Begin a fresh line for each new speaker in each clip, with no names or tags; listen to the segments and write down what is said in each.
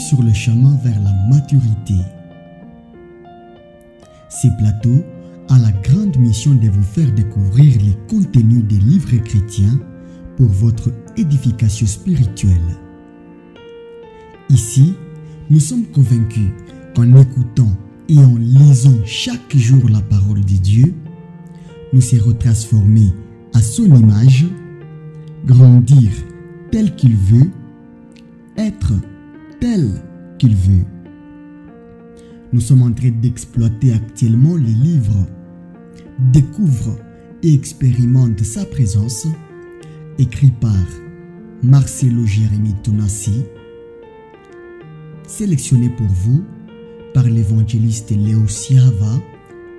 sur le chemin vers la maturité. Ce plateau a la grande mission de vous faire découvrir les contenus des livres chrétiens pour votre édification spirituelle. Ici, nous sommes convaincus qu'en écoutant et en lisant chaque jour la parole de Dieu, nous serons transformés à son image, grandir tel qu'il veut, être tel qu'il veut. Nous sommes en train d'exploiter actuellement les livres Découvre et expérimente sa présence, écrit par Marcelo Jérémy Tonassi, sélectionné pour vous par l'évangéliste Léo Siava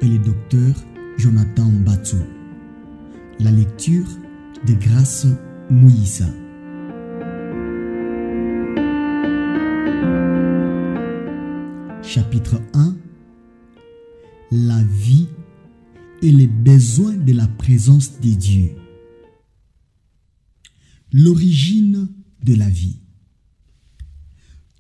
et le docteur Jonathan Mbatsu. La lecture de Grâce Moïsa. Chapitre 1. La vie et les besoins de la présence de Dieu. L'origine de la vie.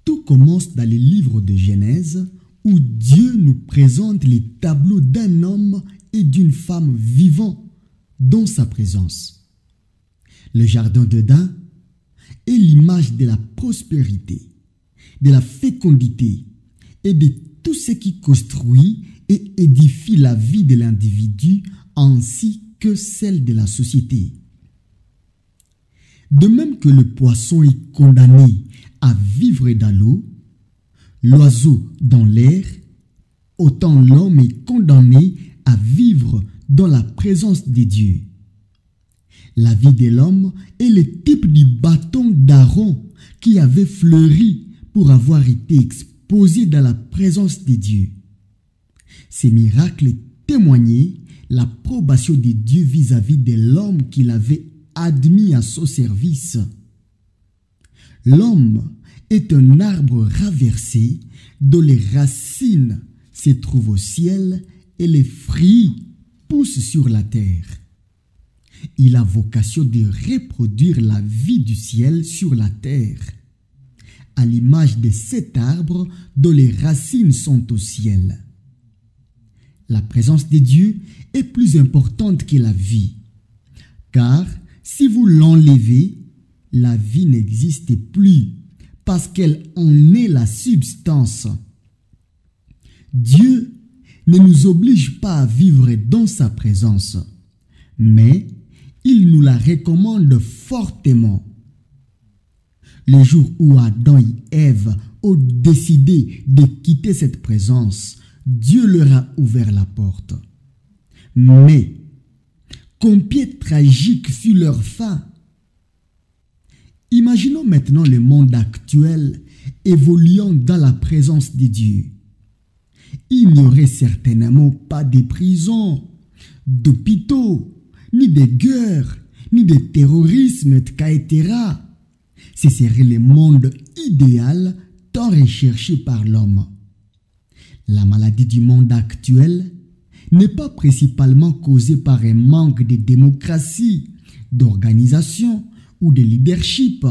Tout commence dans les livres de Genèse où Dieu nous présente les tableaux d'un homme et d'une femme vivant dans sa présence. Le jardin d'Éden est l'image de la prospérité, de la fécondité et de tout ce qui construit et édifie la vie de l'individu ainsi que celle de la société. De même que le poisson est condamné à vivre dans l'eau, l'oiseau dans l'air, autant l'homme est condamné à vivre dans la présence de Dieu. La vie de l'homme est le type du bâton d'Aaron qui avait fleuri pour avoir été exposé dans la présence de Dieu. Ces miracles témoignaient l'approbation de Dieu vis-à-vis de l'homme qu'il avait admis à son service. L'homme est un arbre raversé dont les racines se trouvent au ciel et les fruits poussent sur la terre. Il a vocation de reproduire la vie du ciel sur la terre, à l'image de cet arbre dont les racines sont au ciel. La présence de Dieu est plus importante que la vie, car si vous l'enlevez, la vie n'existe plus parce qu'elle en est la substance. Dieu ne nous oblige pas à vivre dans sa présence, mais il nous la recommande fortement. Le jour où Adam et Ève ont décidé de quitter cette présence, Dieu leur a ouvert la porte. Mais combien tragique fut leur fin. Imaginons maintenant le monde actuel évoluant dans la présence de Dieu. Il n'y aurait certainement pas de prisons, d'hôpitaux, ni de guerres, ni de terrorisme, etc. Ce serait le monde idéal tant recherché par l'homme. La maladie du monde actuel n'est pas principalement causée par un manque de démocratie, d'organisation ou de leadership.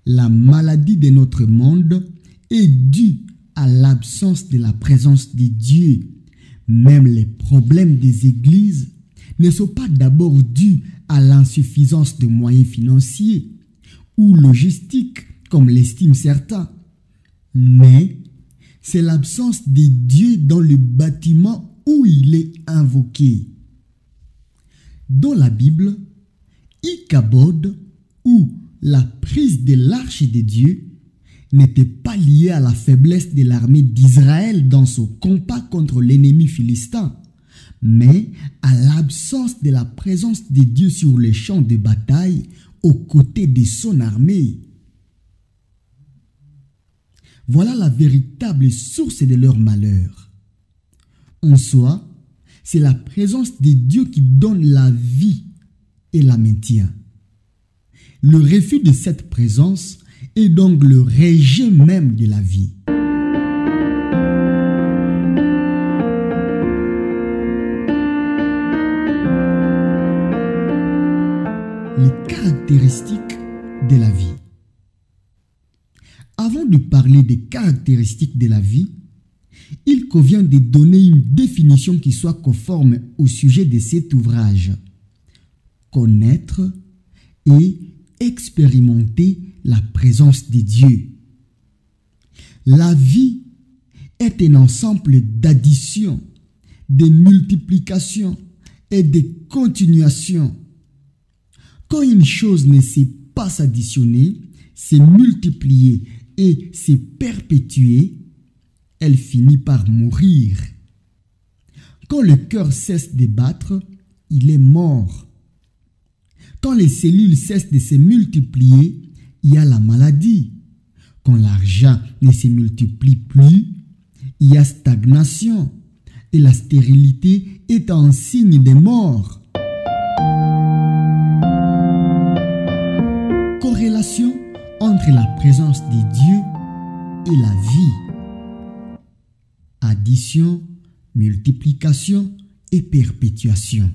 La maladie de notre monde est due à l'absence de la présence de Dieu. Même les problèmes des églises ne sont pas d'abord dus à l'insuffisance de moyens financiers ou logistiques, comme l'estiment certains, mais c'est l'absence de Dieu dans le bâtiment où il est invoqué. Dans la Bible, Ichabod, ou la prise de l'arche de Dieu, n'était pas liée à la faiblesse de l'armée d'Israël dans son combat contre l'ennemi philistin, mais à l'absence de la présence de Dieu sur les champs de bataille aux côtés de son armée. Voilà la véritable source de leur malheur. En soi, c'est la présence de Dieu qui donne la vie et la maintient. Le refus de cette présence est donc le rejet même de la vie. Les caractéristiques de la vie. Avant Avant de parler des caractéristiques de la vie, il convient de donner une définition qui soit conforme au sujet de cet ouvrage. Connaître et expérimenter la présence de Dieu. La vie est un ensemble d'additions, de multiplications et de continuations. Quand une chose ne sait pas s'additionner, se multiplier et se perpétuer, elle finit par mourir. Quand le cœur cesse de battre, il est mort. Quand les cellules cessent de se multiplier, il y a la maladie. Quand l'argent ne se multiplie plus, il y a stagnation. Et la stérilité est un signe de mort. Corrélation entre la présence de Dieu et la vie. Addition, multiplication et perpétuation.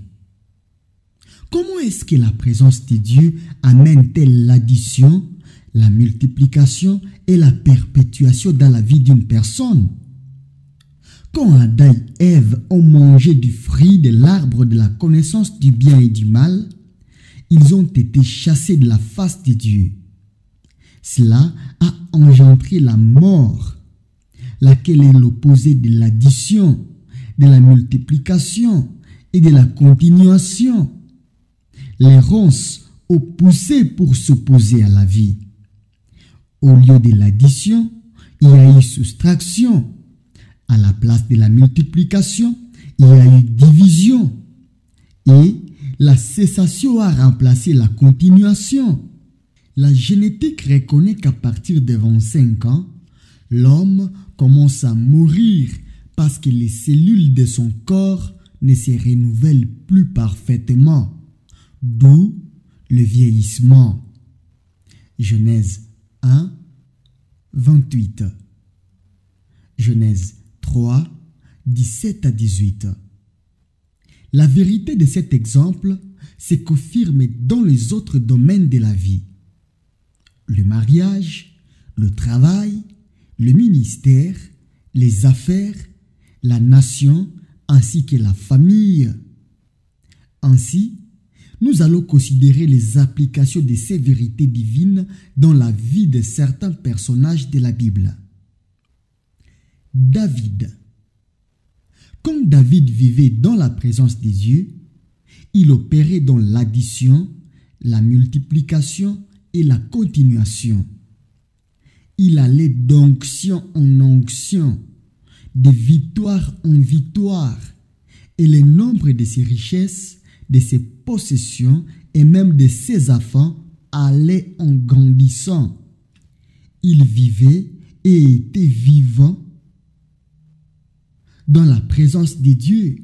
Comment est-ce que la présence de Dieu amène-t-elle l'addition, la multiplication et la perpétuation dans la vie d'une personne? Quand Adam et Ève ont mangé du fruit de l'arbre de la connaissance du bien et du mal, ils ont été chassés de la face de Dieu. Cela a engendré la mort, laquelle est l'opposé de l'addition, de la multiplication et de la continuation. Les ronces ont poussé pour s'opposer à la vie. Au lieu de l'addition, il y a eu soustraction. À la place de la multiplication, il y a eu division. Et la cessation a remplacé la continuation. La génétique reconnaît qu'à partir de 25 ans, l'homme commence à mourir parce que les cellules de son corps ne se renouvellent plus parfaitement. D'où le vieillissement. Genèse 1, 28. Genèse 3, 17 à 18. La vérité de cet exemple se confirme dans les autres domaines de la vie. Le mariage, le travail, le ministère, les affaires, la nation ainsi que la famille. Ainsi, nous allons considérer les applications de ces vérités divines dans la vie de certains personnages de la Bible. David. Quand David vivait dans la présence de Dieu, il opérait dans l'addition, la multiplication et la continuation. Il allait d'onction en onction, de victoire en victoire, et le nombre de ses richesses, de ses possessions et même de ses enfants allait en grandissant. Il vivait et était vivant dans la présence de Dieu.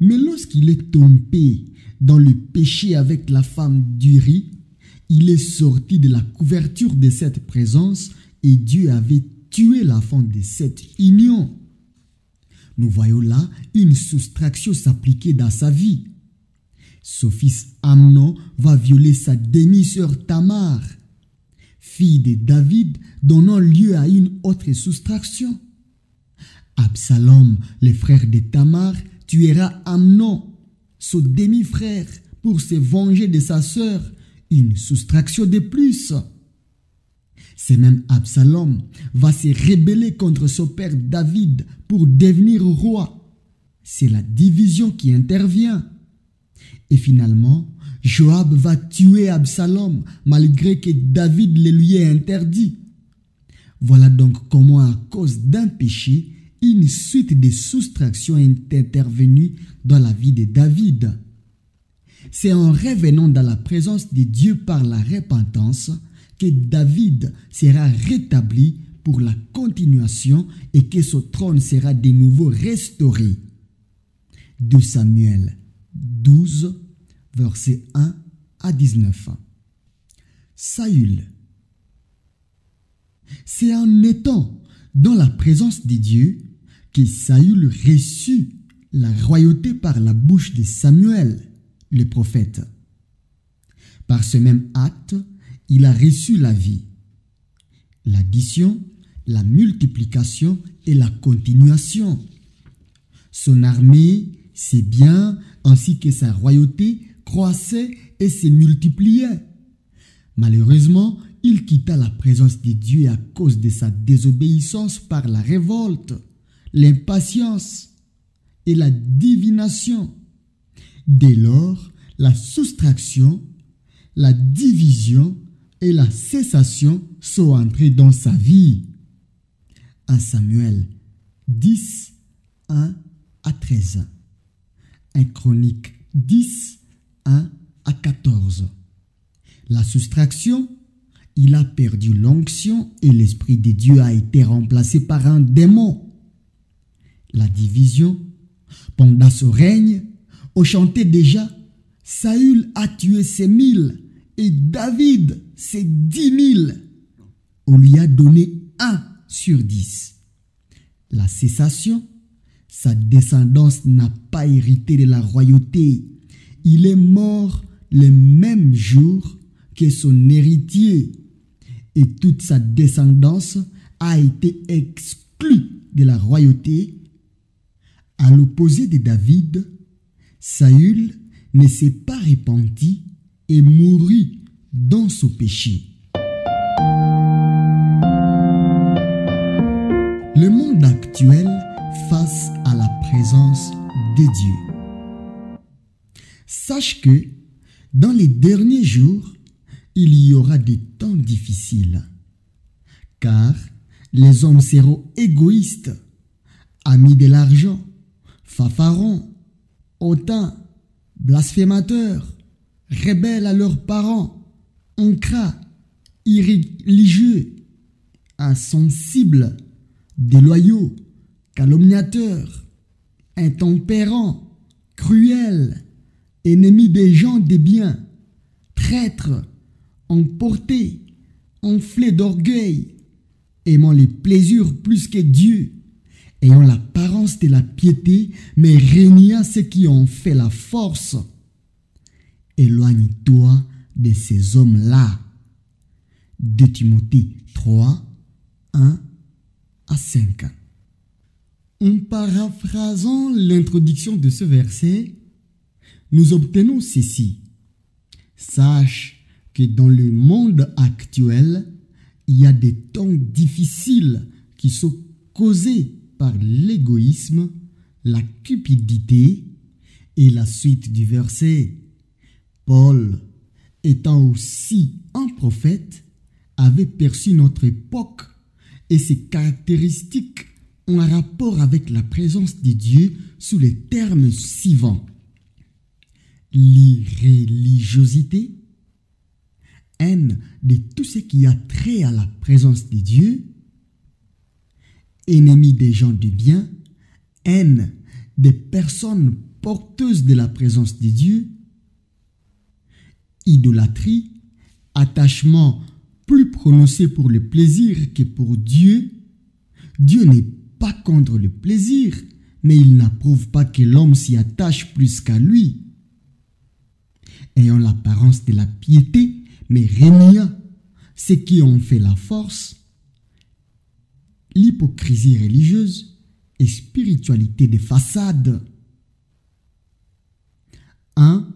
Mais lorsqu'il est tombé dans le péché avec la femme d'Uri, il est sorti de la couverture de cette présence et Dieu avait tué la femme de cette union. Nous voyons là une soustraction s'appliquer dans sa vie. Son fils Amnon va violer sa demi-sœur Tamar, fille de David, donnant lieu à une autre soustraction. Absalom, le frère de Tamar, tuera Amnon, son demi-frère, pour se venger de sa sœur, une soustraction de plus. Ce même Absalom va se rebeller contre son père David pour devenir roi. C'est la division qui intervient. Et finalement, Joab va tuer Absalom malgré que David le lui ait interdit. Voilà donc comment, à cause d'un péché, une suite de soustractions est intervenue dans la vie de David. C'est en revenant dans la présence de Dieu par la repentance que David sera rétabli pour la continuation et que son trône sera de nouveau restauré. 2 Samuel 12, versets 1 à 19. Saül. C'est en étant dans la présence de Dieu que Saül reçut la royauté par la bouche de Samuel, le prophète. Par ce même acte, il a reçu la vie. l'addition, la multiplication et la continuation. Son armée, ses biens, ainsi que sa royauté croissaient et se multipliaient. Malheureusement, il quitta la présence de Dieu à cause de sa désobéissance par la révolte, l'impatience et la divination. Dès lors, la soustraction, la division et la cessation sont entrées dans sa vie. 1 Samuel 10, 1 à 13. 1 Chronique 10, 1 à 14. La soustraction, il a perdu l'onction et l'Esprit de Dieu a été remplacé par un démon. La division, pendant son règne, on chantait déjà « Saül a tué ses 1000 et David ses 10 000 ». On lui a donné 1 sur 10. La cessation, sa descendance n'a pas hérité de la royauté. Il est mort le même jour que son héritier et toute sa descendance a été exclue de la royauté. À l'opposé de David, Saül ne s'est pas repenti et mourut dans son péché. Le monde actuel face à la présence de Dieu. Sache que dans les derniers jours, il y aura des temps difficiles, car les hommes seront égoïstes, amis de l'argent, fanfarons, hautains, blasphémateurs, rebelles à leurs parents, ingrats, irréligieux, insensibles, déloyaux, calomniateurs, intempérants, cruels, ennemis des gens des biens, traîtres, emportés, enflés d'orgueil, aimant les plaisirs plus que Dieu, ayant l'apparence de la piété, mais régnant ceux qui ont fait la force. Éloigne-toi de ces hommes-là. 2 Timothée 3, 1 à 5. En paraphrasant l'introduction de ce verset, nous obtenons ceci. Sache que dans le monde actuel, il y a des temps difficiles qui sont causés par l'égoïsme, la cupidité et la suite du verset. Paul, étant aussi un prophète, avait perçu notre époque et ses caractéristiques en rapport avec la présence de Dieu sous les termes suivants. L'irréligiosité, haine de tout ce qui a trait à la présence de Dieu, ennemi des gens du bien, haine des personnes porteuses de la présence de Dieu, idolâtrie, attachement plus prononcé pour le plaisir que pour Dieu. Dieu n'est pas contre le plaisir, mais il n'approuve pas que l'homme s'y attache plus qu'à lui. Ayant l'apparence de la piété, mais régnant ceux qui ont fait la force, l'hypocrisie religieuse et spiritualité de façade. 1.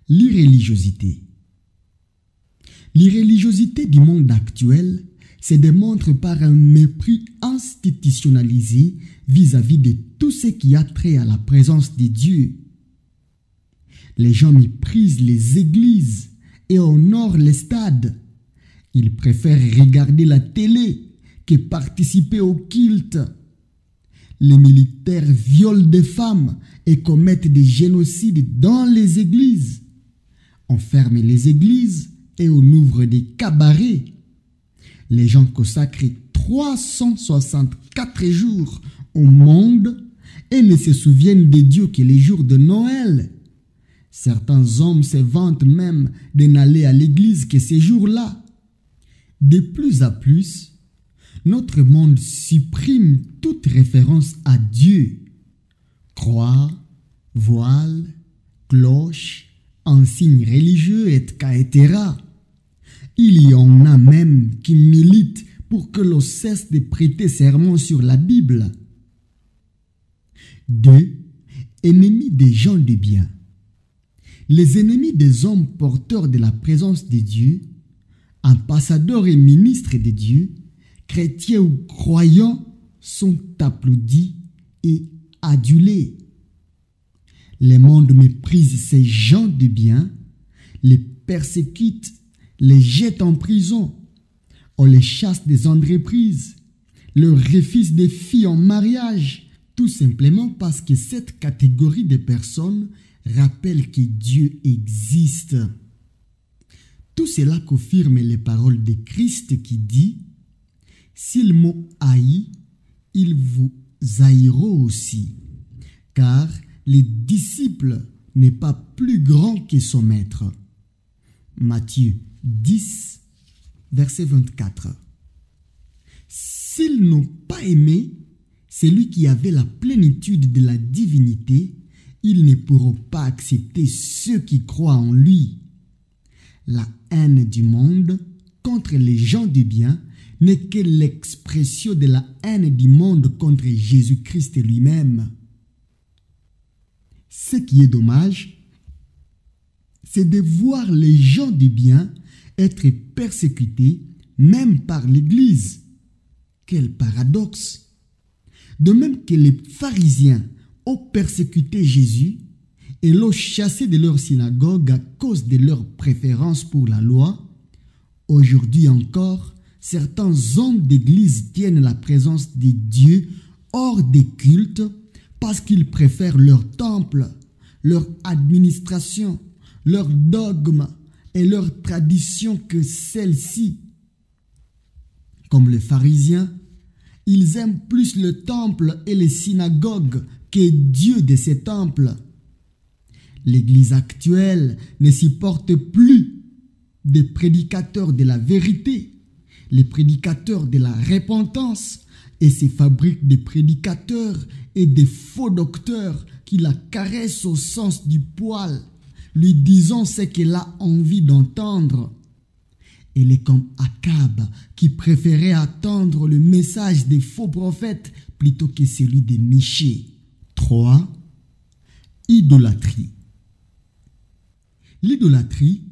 L'irréligiosité. L'irréligiosité du monde actuel se démontre par un mépris institutionnalisé vis-à-vis de tout ce qui a trait à la présence de Dieu. Les gens méprisent les églises et honorent les stades. Ils préfèrent regarder la télé que participer au culte. Les militaires violent des femmes et commettent des génocides dans les églises. On ferme les églises et on ouvre des cabarets. Les gens consacrent 364 jours au monde et ne se souviennent de Dieu que les jours de Noël. Certains hommes se vantent même de n'aller à l'église que ces jours-là. De plus à plus, notre monde supprime toute référence à Dieu. Croix, voile, cloche, insignes religieux, etc. Il y en a même qui militent pour que l'on cesse de prêter serment sur la Bible. 2. Ennemis des gens de bien. Les ennemis des hommes porteurs de la présence de Dieu, ambassadeurs et ministres de Dieu, chrétiens ou croyants, sont applaudis et adulés. Le monde méprise ces gens de bien, les persécute, les jette en prison, on les chasse des entreprises, leur refuse des filles en mariage, tout simplement parce que cette catégorie de personnes rappelle que Dieu existe. Tout cela confirme les paroles de Christ qui dit « S'ils m'ont haï, ils vous haïront aussi, car le disciple n'est pas plus grand que son maître. » Matthieu 10, verset 24. S'ils n'ont pas aimé celui qui avait la plénitude de la divinité, ils ne pourront pas accepter ceux qui croient en lui. La haine du monde contre les gens du bien n'est que l'expression de la haine du monde contre Jésus-Christ lui-même. Ce qui est dommage, c'est de voir les gens du bien être persécutés même par l'Église. Quel paradoxe! De même que les pharisiens ont persécuté Jésus et l'ont chassé de leur synagogue à cause de leur préférence pour la loi, aujourd'hui encore, certains hommes d'église tiennent la présence de Dieu hors des cultes parce qu'ils préfèrent leur temple, leur administration, leur dogme et leur tradition que celle-ci. Comme les pharisiens, ils aiment plus le temple et les synagogues que Dieu de ces temples. L'Église actuelle ne supporte plus des prédicateurs de la vérité, les prédicateurs de la repentance, et se fabrique des prédicateurs et des faux docteurs qui la caressent au sens du poil, lui disant ce qu'elle a envie d'entendre. Elle est comme Akab qui préférait attendre le message des faux prophètes plutôt que celui des Michée. 3. Idolâtrie. L'idolâtrie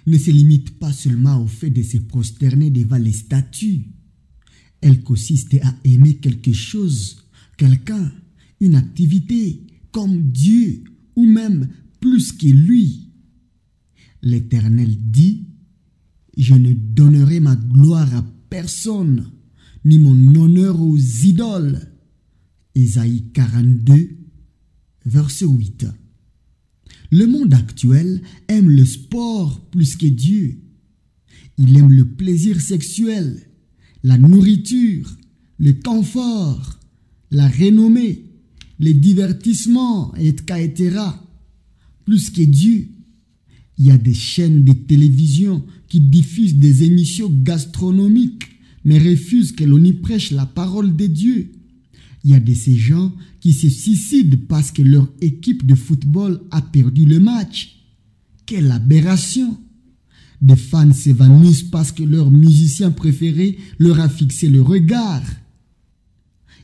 ne se limite pas seulement au fait de se prosterner devant les statues. Elle consiste à aimer quelque chose, quelqu'un, une activité, comme Dieu, ou même plus que lui. L'Éternel dit « Je ne donnerai ma gloire à personne, ni mon honneur aux idoles. » Ésaïe 42, verset 8. Le monde actuel aime le sport plus que Dieu. Il aime le plaisir sexuel, la nourriture, le confort, la renommée, les divertissements, etc. Plus que Dieu. Il y a des chaînes de télévision qui diffusent des émissions gastronomiques, mais refusent que l'on y prêche la parole de Dieu. Il y a de ces gens qui se suicident parce que leur équipe de football a perdu le match. Quelle aberration! Des fans s'évanouissent parce que leur musicien préféré leur a fixé le regard.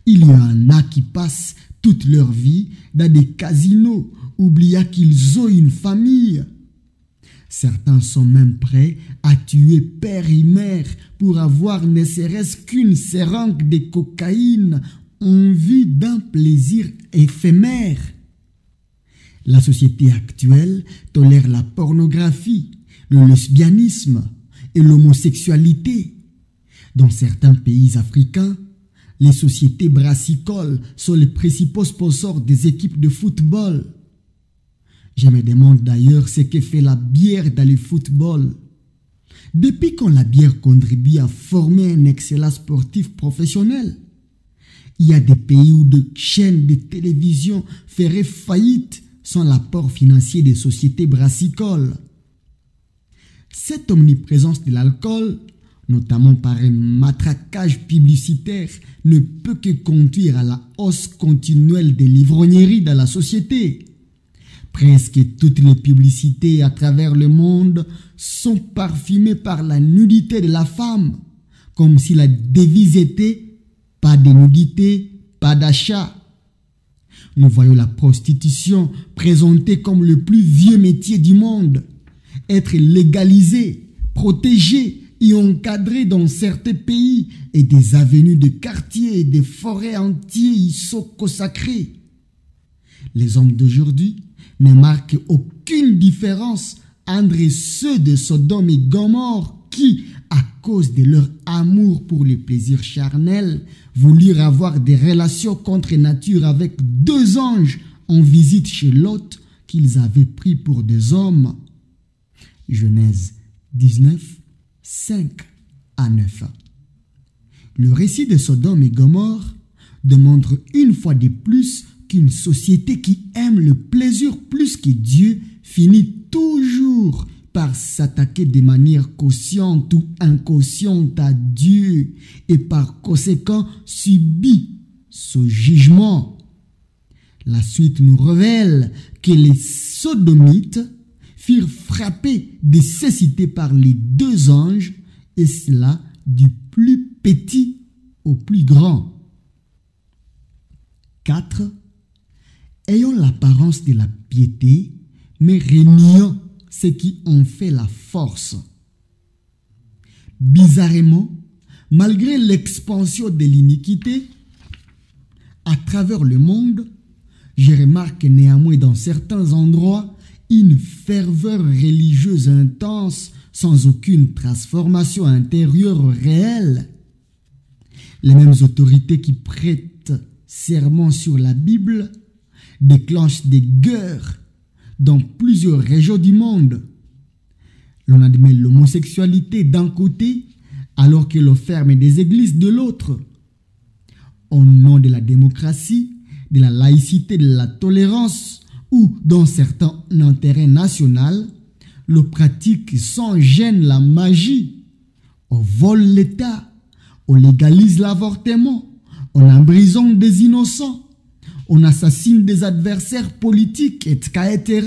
Il y en a qui passent toute leur vie dans des casinos, oubliant qu'ils ont une famille. Certains sont même prêts à tuer père et mère pour avoir ne serait-ce qu'une seringue de cocaïne en vue d'un plaisir éphémère. La société actuelle tolère la pornographie, le lesbianisme et l'homosexualité. Dans certains pays africains, les sociétés brassicoles sont les principaux sponsors des équipes de football. Je me demande d'ailleurs ce que fait la bière dans le football. Depuis quand la bière contribue à former un excellent sportif professionnel? Il y a des pays où des chaînes de télévision feraient faillite sans l'apport financier des sociétés brassicoles. Cette omniprésence de l'alcool, notamment par un matraquage publicitaire, ne peut que conduire à la hausse continuelle des livrogneries dans la société. Presque toutes les publicités à travers le monde sont parfumées par la nudité de la femme, comme si la devise était « pas de nudité, pas d'achat ». Nous voyons la prostitution présentée comme le plus vieux métier du monde, être légalisée, protégée et encadrée dans certains pays, et des avenues de quartiers et des forêts entières y sont consacrées. Les hommes d'aujourd'hui ne marquent aucune différence entre ceux de Sodome et Gomorrhe qui, à cause de leur amour pour les plaisirs charnels, voulurent avoir des relations contre nature avec 2 anges en visite chez Lot qu'ils avaient pris pour des hommes. Genèse 19, 5 à 9. Le récit de Sodome et Gomorrhe démontre une fois de plus qu'une société qui aime le plaisir plus que Dieu finit toujours par s'attaquer de manière consciente ou inconsciente à Dieu et par conséquent subit ce jugement. La suite nous révèle que les sodomites furent frappés de cécité par les 2 anges, et cela du plus petit au plus grand. 4. Ayant l'apparence de la piété, mais régnant ce qui en fait la force. Bizarrement, malgré l'expansion de l'iniquité à travers le monde, je remarque néanmoins dans certains endroits une ferveur religieuse intense sans aucune transformation intérieure réelle. Les mêmes autorités qui prêtent serment sur la Bible déclenchent des guerres dans plusieurs régions du monde. L'on admet l'homosexualité d'un côté alors que l'on ferme des églises de l'autre. Au nom de la démocratie, de la laïcité, de la tolérance ou dans certains intérêts nationaux, l'on pratique sans gêne la magie. On vole l'État, on légalise l'avortement, on emprisonne des innocents, on assassine des adversaires politiques, etc.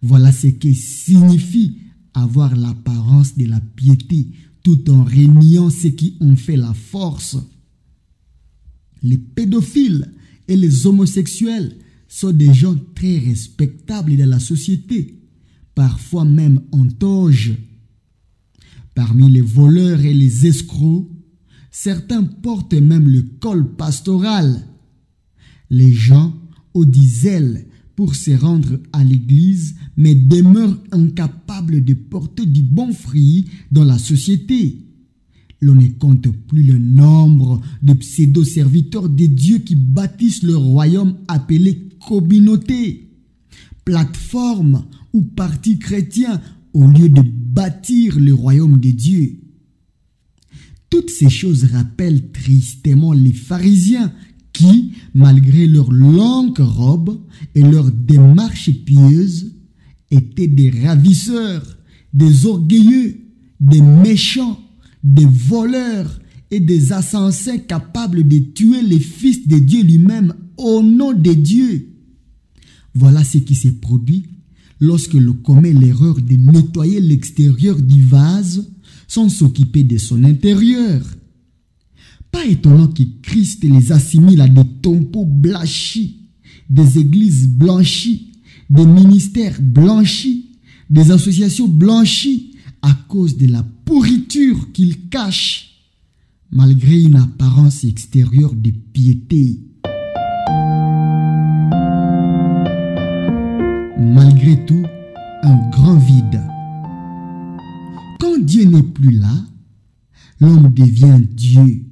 Voilà ce que signifie avoir l'apparence de la piété tout en régnant ce qui en fait la force. Les pédophiles et les homosexuels sont des gens très respectables dans la société, parfois même en toge. Parmi les voleurs et les escrocs, certains portent même le col pastoral. Les gens ont du zèle pour se rendre à l'église, mais demeurent incapables de porter du bon fruit dans la société. L'on ne compte plus le nombre de pseudo-serviteurs de Dieu qui bâtissent le royaume appelé communauté, plateforme ou parti chrétien au lieu de bâtir le royaume de Dieu. Toutes ces choses rappellent tristement les pharisiens qui, malgré leur longue robe et leur démarche pieuse, étaient des ravisseurs, des orgueilleux, des méchants, des voleurs et des assassins capables de tuer les fils de Dieu lui-même au nom de Dieu. Voilà ce qui s'est produit lorsque l'on commet l'erreur de nettoyer l'extérieur du vase sans s'occuper de son intérieur. Pas étonnant que Christ les assimile à des tombeaux blanchis, des églises blanchies, des ministères blanchis, des associations blanchies à cause de la pourriture qu'ils cachent, malgré une apparence extérieure de piété. Malgré tout, un grand vide. Quand Dieu n'est plus là, l'homme devient Dieu.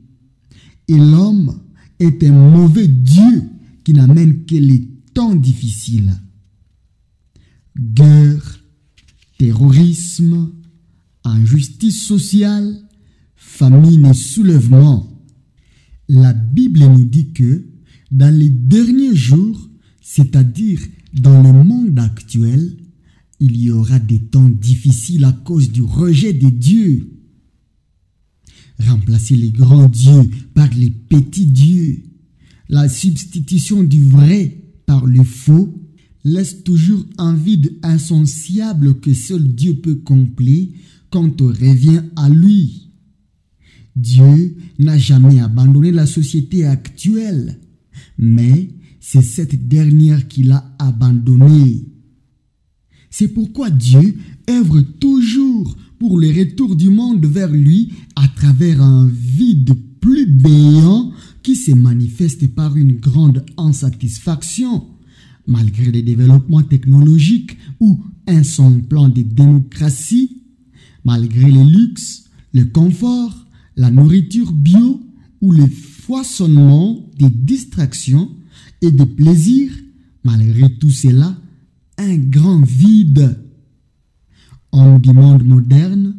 Et l'homme est un mauvais Dieu qui n'amène que les temps difficiles. Guerre, terrorisme, injustice sociale, famine et soulèvement. La Bible nous dit que dans les derniers jours, c'est-à-dire dans le monde actuel, il y aura des temps difficiles à cause du rejet de Dieu. Remplacer les grands dieux par les petits dieux, la substitution du vrai par le faux, laisse toujours un vide insociable que seul Dieu peut combler quand on revient à lui. Dieu n'a jamais abandonné la société actuelle, mais c'est cette dernière qu'il a abandonnée. C'est pourquoi Dieu œuvre toujours pour le retour du monde vers lui à travers un vide plus béant qui se manifeste par une grande insatisfaction. Malgré les développements technologiques ou un semblant de démocratie, malgré les luxes, le confort, la nourriture bio ou le foisonnement des distractions et des plaisirs, malgré tout cela, un grand vide. En du monde moderne,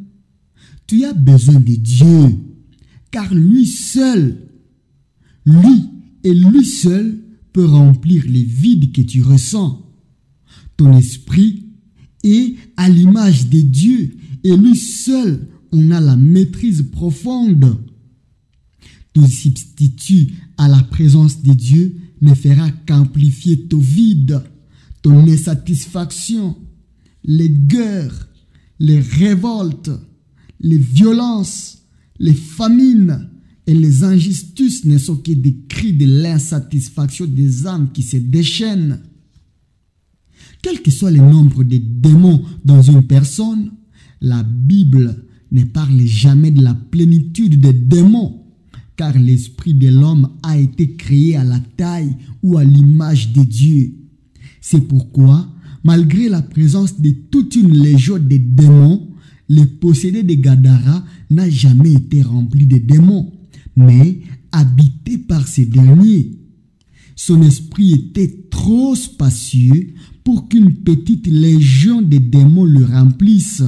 tu as besoin de Dieu, car lui seul, lui et lui seul peut remplir les vides que tu ressens. Ton esprit est à l'image de Dieu et lui seul en a la maîtrise profonde. Tout substitut à la présence de Dieu ne fera qu'amplifier ton vide, ton insatisfaction, les guerres, les révoltes, les violences, les famines et les injustices ne sont que des cris de l'insatisfaction des âmes qui se déchaînent. Quel que soit le nombre de démons dans une personne, la Bible ne parle jamais de la plénitude des démons, car l'esprit de l'homme a été créé à la taille ou à l'image de Dieu. C'est pourquoi, malgré la présence de toute une légion de démons, le possédé de Gadara n'a jamais été rempli de démons, mais habité par ces derniers. Son esprit était trop spacieux pour qu'une petite légion de démons le remplisse.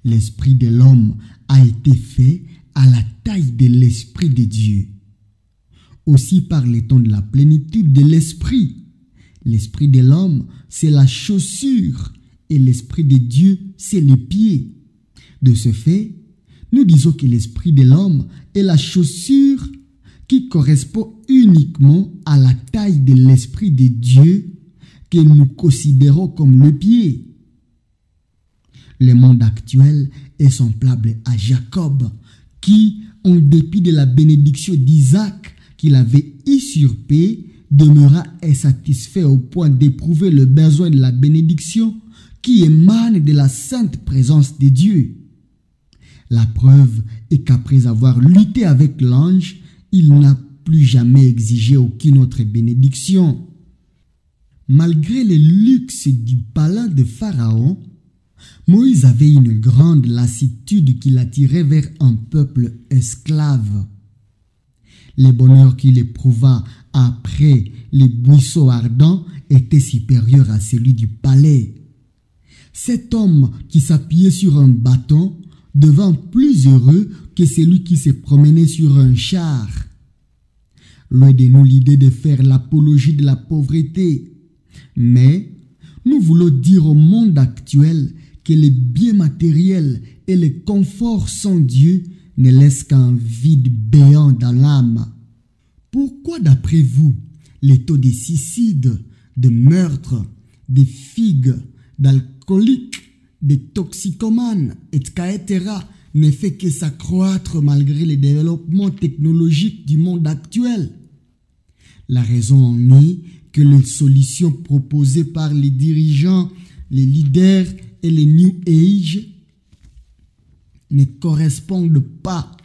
L'esprit de l'homme a été fait à la taille de l'esprit de Dieu. Aussi parle-t-on de la plénitude de l'esprit. L'esprit de l'homme, c'est la chaussure et l'esprit de Dieu, c'est les pieds. De ce fait, nous disons que l'esprit de l'homme est la chaussure qui correspond uniquement à la taille de l'esprit de Dieu que nous considérons comme le pied. Le monde actuel est semblable à Jacob qui, en dépit de la bénédiction d'Isaac qu'il avait usurpée, demeura insatisfait au point d'éprouver le besoin de la bénédiction qui émane de la sainte présence de Dieu. La preuve est qu'après avoir lutté avec l'ange, il n'a plus jamais exigé aucune autre bénédiction. Malgré les luxes du palais de Pharaon, Moïse avait une grande lassitude qui l'attirait vers un peuple esclave. Le bonheur qu'il éprouva après les buissons ardents était supérieur à celui du palais. Cet homme qui s'appuyait sur un bâton devint plus heureux que celui qui se promenait sur un char. Loin de nous l'idée de faire l'apologie de la pauvreté, mais nous voulons dire au monde actuel que les biens matériels et les conforts sans Dieu ne laissent qu'un vide béant dans l'âme. Pourquoi, d'après vous, les taux de suicide, de meurtre, de figues, d'alcooliques, de toxicomanes, etc. ne fait que s'accroître malgré les développements technologiques du monde actuel? La raison en est que les solutions proposées par les dirigeants, les leaders et les New Age ne correspondent pas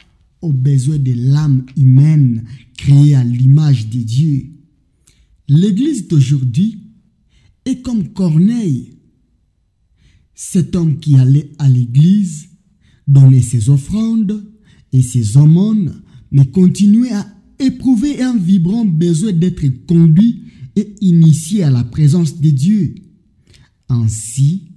aux besoins de l'âme humaine créée à l'image de Dieu. L'Église d'aujourd'hui est comme Corneille, cet homme qui allait à l'église, donnait ses offrandes et ses aumônes, mais continuait à éprouver un vibrant besoin d'être conduit et initié à la présence de Dieu. Ainsi,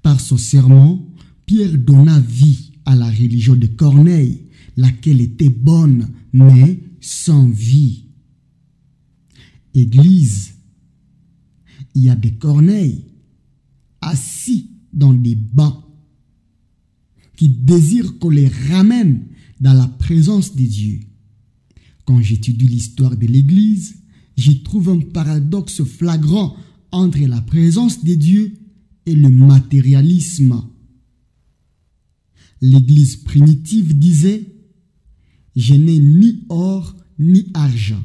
par son sermon, Pierre donna vie à la religion de Corneille, laquelle était bonne, mais sans vie. Église, il y a des Corneilles assis dans des bancs qui désirent qu'on les ramène dans la présence de Dieu. Quand j'étudie l'histoire de l'Église, j'y trouve un paradoxe flagrant entre la présence de Dieu et le matérialisme. L'Église primitive disait: je n'ai ni or ni argent,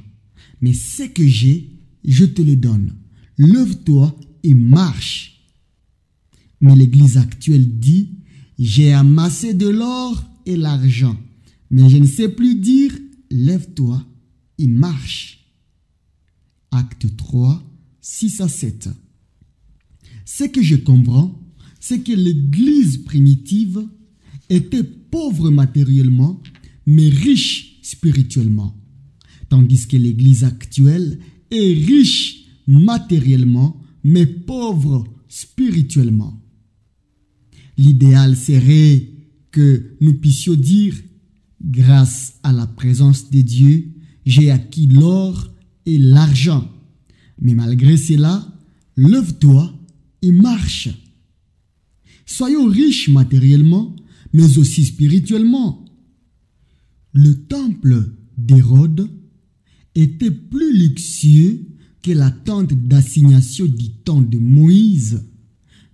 mais ce que j'ai, je te le donne. Lève-toi et marche. Mais l'Église actuelle dit: j'ai amassé de l'or et l'argent, mais je ne sais plus dire lève-toi et marche. Acte 3, 6 à 7. Ce que je comprends, c'est que l'Église primitive était pauvre matériellement, mais riche spirituellement. Tandis que l'Église actuelle est riche matériellement, mais pauvre spirituellement. L'idéal serait que nous puissions dire: grâce à la présence de Dieu, j'ai acquis l'or et l'argent. Mais malgré cela, lève-toi et marche. Soyons riches matériellement, mais aussi spirituellement. Le temple d'Hérode était plus luxueux que la tente d'assignation du temps de Moïse,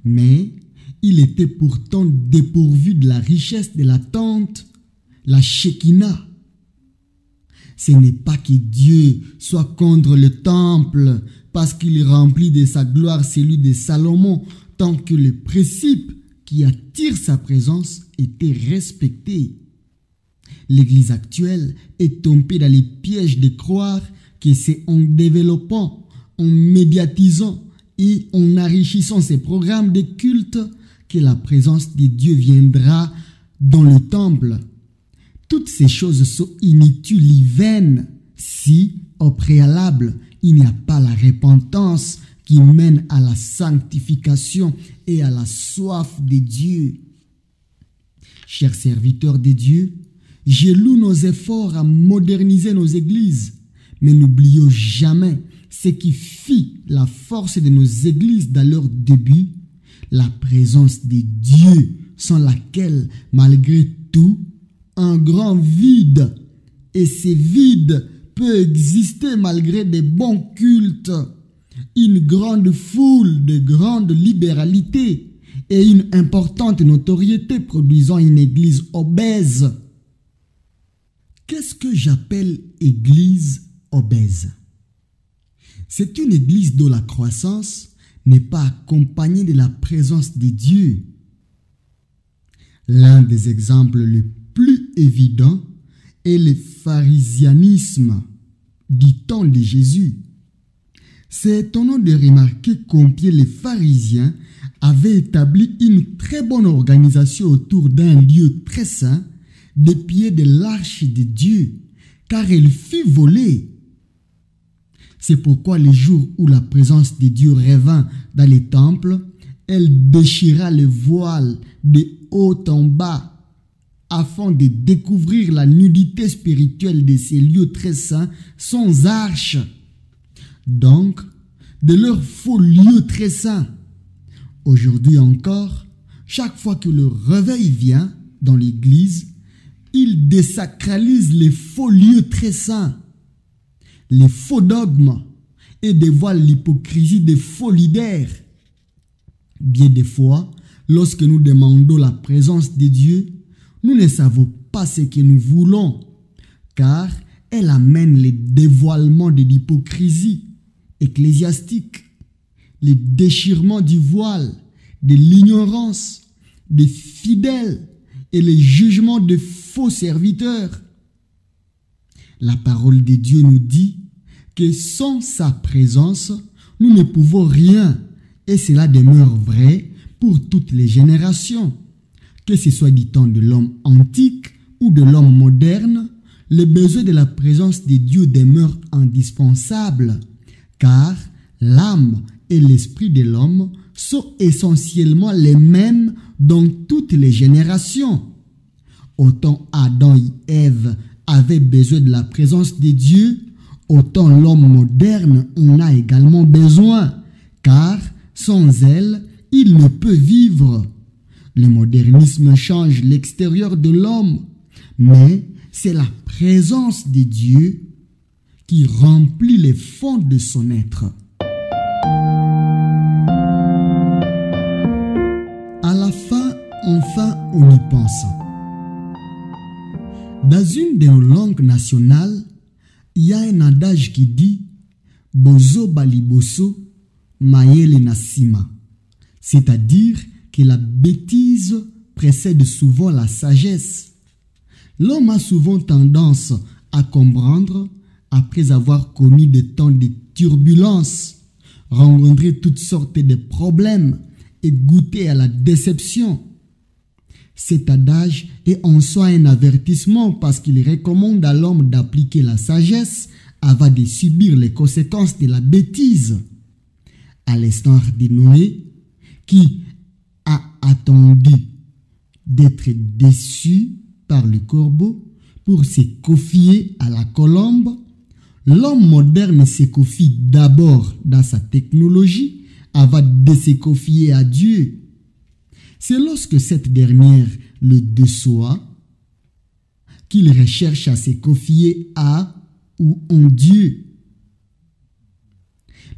mais il était pourtant dépourvu de la richesse de la tente, la Shekinah. Ce n'est pas que Dieu soit contre le temple parce qu'il remplit de sa gloire celui de Salomon, tant que le principe qui attire sa présence était respecté. L'Église actuelle est tombée dans les pièges de croire que c'est en développant, en médiatisant et en enrichissant ses programmes de culte que la présence de Dieu viendra dans le temple. Toutes ces choses sont inutiles et vaines si, au préalable, il n'y a pas la repentance qui mène à la sanctification et à la soif de Dieu. Chers serviteurs de Dieu, je loue nos efforts à moderniser nos églises, mais n'oublions jamais ce qui fit la force de nos églises dans leur début, la présence de Dieu, sans laquelle, malgré tout, un grand vide, et ce vide peut exister malgré des bons cultes, une grande foule de grande libéralité et une importante notoriété produisant une église obèse. Qu'est-ce que j'appelle église obèse? C'est une église dont la croissance n'est pas accompagnée de la présence de Dieu. L'un des exemples les plus évidents est le pharisianisme du temps de Jésus. C'est étonnant de remarquer combien les pharisiens avaient établi une très bonne organisation autour d'un lieu très saint, des pieds de l'arche de Dieu, car elle fut volée. C'est pourquoi les jours où la présence de Dieu revint dans les temples, elle déchira le voile de haut en bas, afin de découvrir la nudité spirituelle de ces lieux très saints sans arche. Donc, de leurs faux lieux très saints. Aujourd'hui encore, chaque fois que le réveil vient dans l'église, il désacralise les faux lieux très saints, les faux dogmes et dévoile l'hypocrisie des faux leaders. Bien des fois, lorsque nous demandons la présence de Dieu, nous ne savons pas ce que nous voulons, car elle amène le dévoilement de l'hypocrisie ecclésiastique, le déchirement du voile, de l'ignorance, des fidèles et le jugement de faux serviteurs. La parole de Dieu nous dit que sans sa présence, nous ne pouvons rien, et cela demeure vrai pour toutes les générations. Que ce soit du temps de l'homme antique ou de l'homme moderne, le besoin de la présence de Dieu demeure indispensable, car l'âme et l'esprit de l'homme sont essentiellement les mêmes dans toutes les générations. Autant Adam et Ève avaient besoin de la présence de Dieu, autant l'homme moderne en a également besoin, car sans elle, il ne peut vivre. Le modernisme change l'extérieur de l'homme, mais c'est la présence de Dieu qui remplit les fonds de son être. À la fin, enfin, on y pense. Dans une de nos langues nationales, il y a un adage qui dit « Bozo baliboso, maele nasima », c'est-à-dire que la bêtise précède souvent la sagesse. L'homme a souvent tendance à comprendre après avoir connu des temps de turbulence, rencontré toutes sortes de problèmes et goûté à la déception. Cet adage est en soi un avertissement parce qu'il recommande à l'homme d'appliquer la sagesse avant de subir les conséquences de la bêtise. À l'instar de Noé, qui a attendu d'être déçu par le corbeau pour se confier à la colombe, l'homme moderne se confie d'abord dans sa technologie avant de se confier à Dieu. C'est lorsque cette dernière le déçoit qu'il recherche à se confier à ou en Dieu.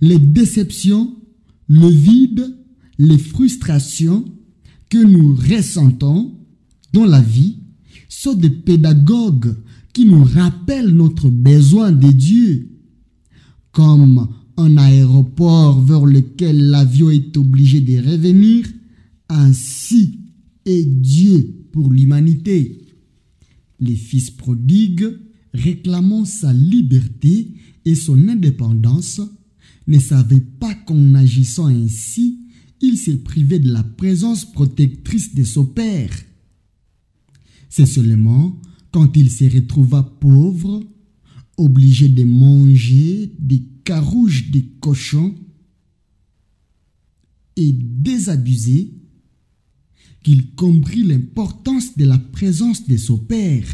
Les déceptions, le vide, les frustrations que nous ressentons dans la vie sont des pédagogues qui nous rappellent notre besoin de Dieu, comme un aéroport vers lequel l'avion est obligé de revenir. Ainsi est Dieu pour l'humanité. Les fils prodigues, réclamant sa liberté et son indépendance, ne savaient pas qu'en agissant ainsi, il se privait de la présence protectrice de son père. C'est seulement quand il se retrouva pauvre, obligé de manger des carouges de cochons et désabusé, qu'il comprit l'importance de la présence de son père.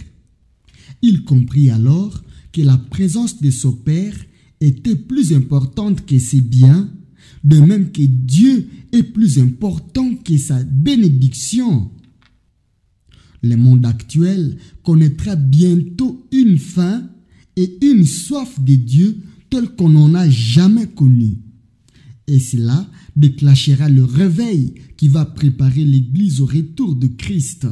Il comprit alors que la présence de son père était plus importante que ses biens, de même que Dieu est plus important que sa bénédiction. Le monde actuel connaîtra bientôt une faim et une soif de Dieu telle qu'on n'en a jamais connue. Et cela déclenchera le réveil qui va préparer l'Église au retour de Christ.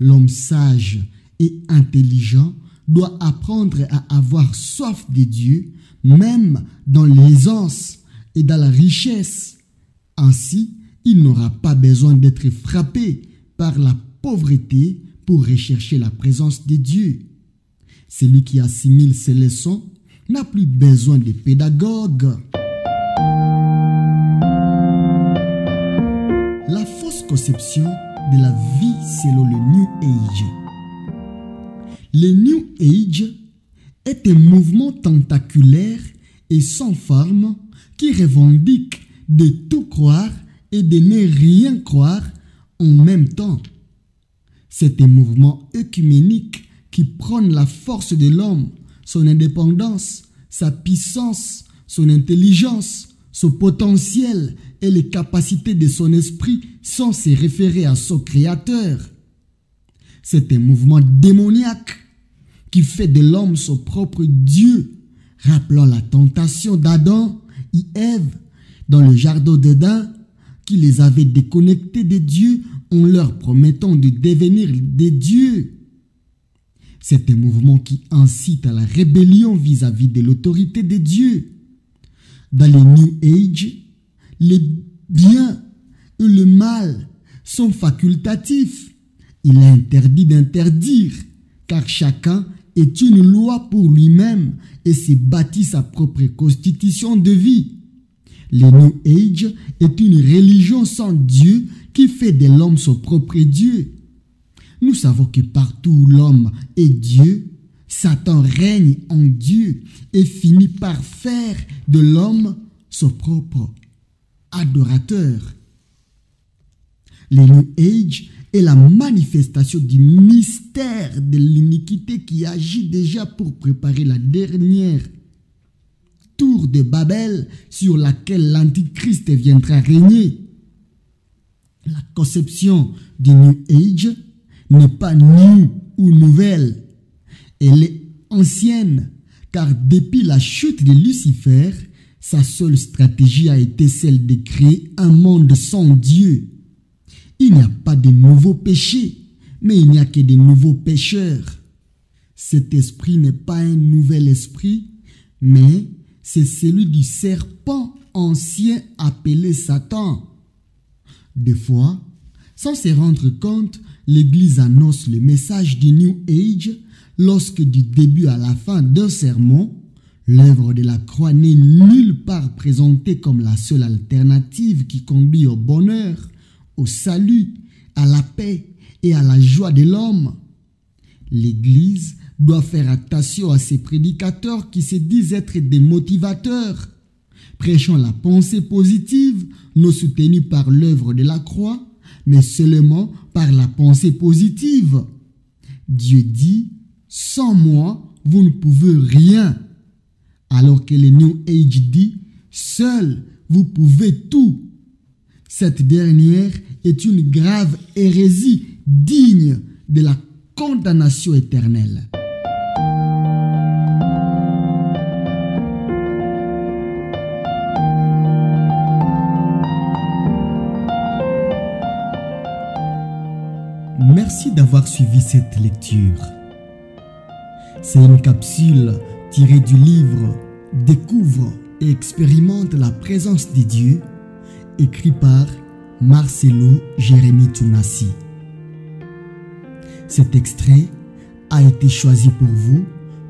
L'homme sage et intelligent doit apprendre à avoir soif de Dieu, même dans l'aisance et dans la richesse. Ainsi, il n'aura pas besoin d'être frappé par la pauvreté pour rechercher la présence de Dieu. Celui qui assimile ses leçons n'a plus besoin de pédagogues. La fausse conception de la vie selon le New Age. Le New Age est un mouvement tentaculaire et sans forme qui revendique de tout croire et de ne rien croire en même temps. C'est un mouvement œcuménique qui prône la force de l'homme, son indépendance, sa puissance, son intelligence, son potentiel et les capacités de son esprit sans se référer à son créateur. C'est un mouvement démoniaque qui fait de l'homme son propre Dieu, rappelant la tentation d'Adam et Ève dans le jardin d'Éden qui les avait déconnectés de Dieu en leur promettant de devenir des dieux. C'est un mouvement qui incite à la rébellion vis-à-vis de l'autorité de Dieu. Dans le New Age, les biens et le mal sont facultatifs. Il est interdit d'interdire, car chacun est une loi pour lui-même et se bâtit sa propre constitution de vie. Le New Age est une religion sans Dieu qui fait de l'homme son propre Dieu. Nous savons que partout où l'homme est Dieu, Satan règne en Dieu et finit par faire de l'homme son propre adorateur. Le New Age est la manifestation du mystère de l'iniquité qui agit déjà pour préparer la dernière tour de Babel sur laquelle l'Antichrist viendra régner. La conception du New Age n'est pas new ou nouvelle. Elle est ancienne, car depuis la chute de Lucifer, Sa seule stratégie a été celle de créer un monde sans Dieu. Il n'y a pas de nouveaux péchés, mais il n'y a que de nouveaux pécheurs. Cet esprit n'est pas un nouvel esprit, mais c'est celui du serpent ancien appelé Satan. Des fois, sans se rendre compte, l'Église annonce le message du New Age lorsque du début à la fin d'un sermon, l'œuvre de la croix n'est nulle part présentée comme la seule alternative qui conduit au bonheur, au salut, à la paix et à la joie de l'homme. L'Église doit faire attention à ces prédicateurs qui se disent être des motivateurs, prêchant la pensée positive, non soutenue par l'œuvre de la croix, mais seulement par la pensée positive. Dieu dit, sans moi, vous ne pouvez rien. Alors que le New Age dit, seul, vous pouvez tout. Cette dernière est une grave hérésie digne de la condamnation éternelle. Merci d'avoir suivi cette lecture. C'est une capsule tirée du livre « Découvre et expérimente la présence de Dieu » écrit par Marcelo Jérémie Tounassi. Cet extrait a été choisi pour vous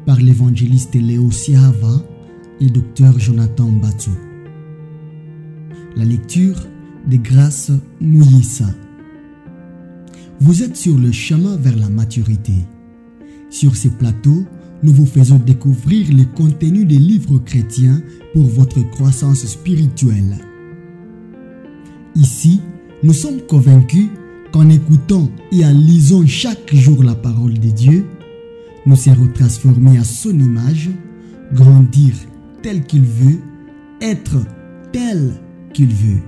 par l'évangéliste Léo Siava et Dr Jonathan Mbatsou. La lecture de Grâce Mouyissa. Vous êtes sur le chemin vers la maturité. Sur ces plateaux, nous vous faisons découvrir le contenu des livres chrétiens pour votre croissance spirituelle. Ici, nous sommes convaincus qu'en écoutant et en lisant chaque jour la parole de Dieu, nous serons transformés à son image, grandir tel qu'il veut, être tel qu'il veut.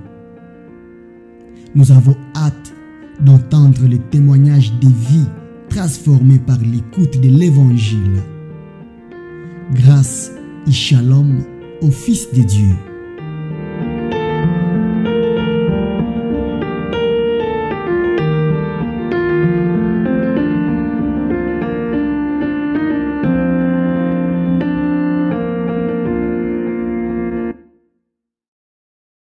Nous avons hâte d'entendre les témoignages des vies transformées par l'écoute de l'Évangile. Grâce et shalom au Fils de Dieu.